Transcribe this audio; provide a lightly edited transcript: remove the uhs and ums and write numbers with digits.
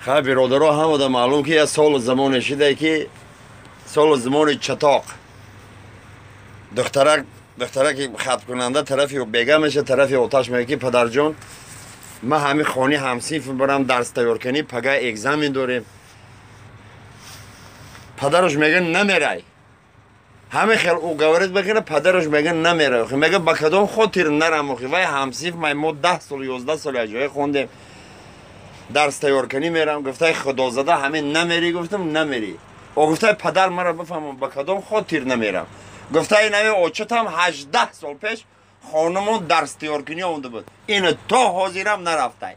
خب برادرها هم بوده معلوم که یه سال زمان شده که سال زمان چطاق دخترک که خط کننده طرفی و بیگه میشه طرفی آتش میگه که پدر جان ما همین خانه همسیف برم درس تیار کنی پگه اگزمین داریم. پدرش میگه نمیره. همه خیلی او گوارد بگیره پدرش میگه نمیره. میگه با کدام خاطر نرم و همسیف ما 10 سال 11 سال اجای خوندیم درس تیار کنی میرم. گفته خدا زده همه نمیری. گفتم نمیری. او گفته پدر مرا بفهمم با کدام خاطر نمیرم. گفته این همه اوچت هم 18 سال پیش خانمون درس تیار کنی آمده بود. این تا حاضرم نرفته.